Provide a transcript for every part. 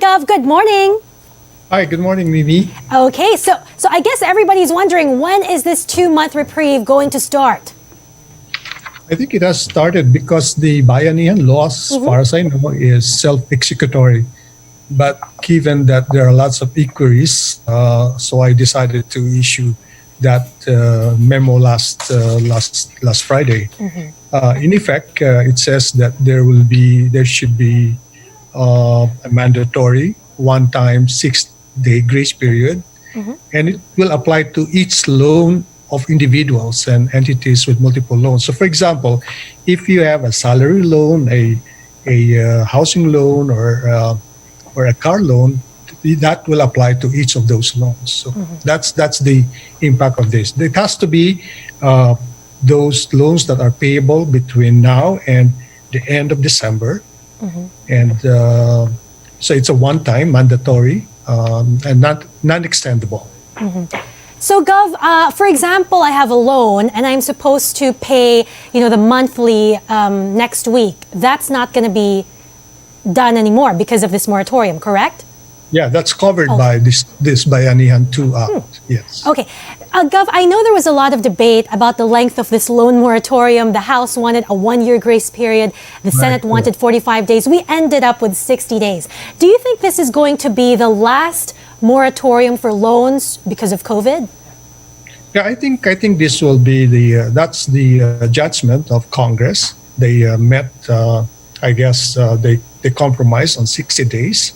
Gov. Good morning. Hi, good morning, Mimi. Okay, so I guess everybody's wondering, when is this 2-month reprieve going to start? I think it has started because the Bayanihan laws, as far as I know, is self-executory. But given that there are lots of inquiries, so I decided to issue that memo last Friday. In effect, it says that there should be a mandatory one-time 6-day grace period, and it will apply to each loan of individuals and entities with multiple loans. So, for example, if you have a salary loan, a housing loan, or a car loan, that will apply to each of those loans. So that's the impact of this. It has to be those loans that are payable between now and the end of December, and so it's a one-time mandatory and non-extendable. So, Gov, for example, I have a loan and I'm supposed to pay, the monthly next week. That's not going to be done anymore because of this moratorium, correct? Yeah, that's covered by this Bayanihan 2 Act. Yes. Okay. Gov, I know there was a lot of debate about the length of this loan moratorium. The House wanted a 1-year grace period. The Senate wanted 45 days. We ended up with 60 days. Do you think this is going to be the last moratorium for loans because of COVID? Yeah, I think this will be that's the judgment of Congress. They met, I guess, they compromised on 60 days.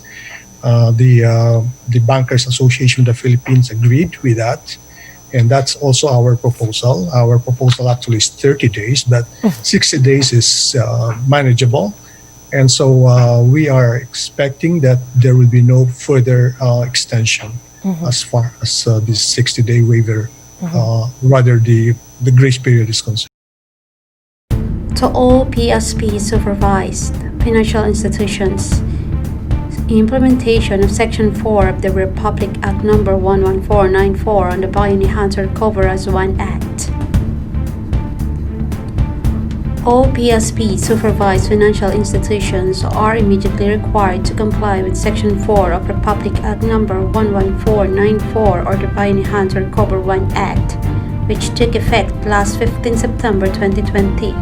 The Bankers Association of the Philippines agreed with that, and that's also our proposal. Our proposal actually is 30 days, but 60 days is manageable, and so we are expecting that there will be no further extension as far as this 60-day waiver, rather the grace period is concerned. To all PSP supervised financial institutions, implementation of Section 4 of the Republic Act No. 11494 on the Bayanihan to Recover as One Act. All PSP supervised financial institutions are immediately required to comply with Section 4 of Republic Act No. 11494 or the Bayanihan to Recover One Act, which took effect last 15 September 2020.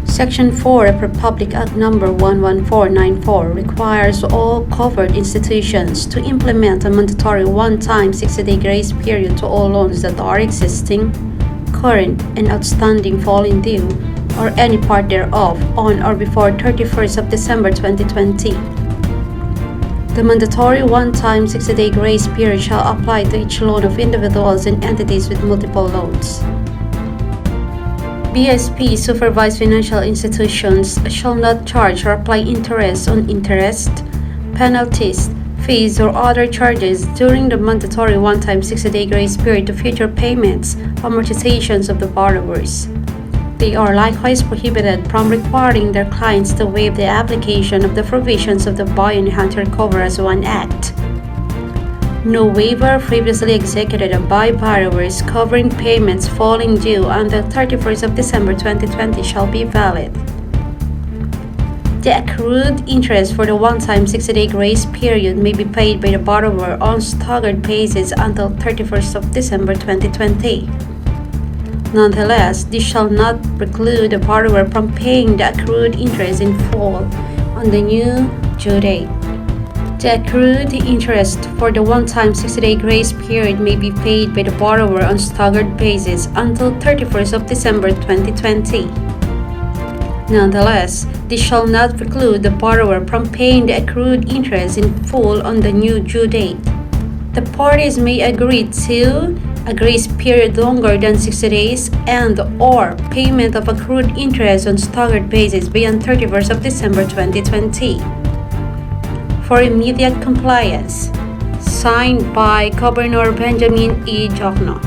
Section 4 of Republic Act No. 11494 requires all covered institutions to implement a mandatory one-time 60-day grace period to all loans that are existing, current, and outstanding falling due, or any part thereof, on or before 31st of December 2020. The mandatory one-time 60-day grace period shall apply to each loan of individuals and entities with multiple loans. BSP supervised financial institutions shall not charge or apply interest on interest, penalties, fees, or other charges during the mandatory one-time 60-day grace period to future payments, amortizations of the borrowers. They are likewise prohibited from requiring their clients to waive the application of the provisions of the Bayanihan to Recover as One Act. No waiver previously executed by borrowers covering payments falling due on the 31st of December 2020 shall be valid. The accrued interest for the one-time 60-day grace period may be paid by the borrower on staggered basis until 31st of December 2020. Nonetheless, this shall not preclude the borrower from paying the accrued interest in full on the new due date. The accrued interest for the one-time 60-day grace period may be paid by the borrower on staggered basis until 31st of December 2020. Nonetheless, this shall not preclude the borrower from paying the accrued interest in full on the new due date. The parties may agree to a grace period longer than 60 days and/or payment of accrued interest on staggered basis beyond 31st of December 2020. For immediate compliance, signed by Governor Benjamin E. Jokno.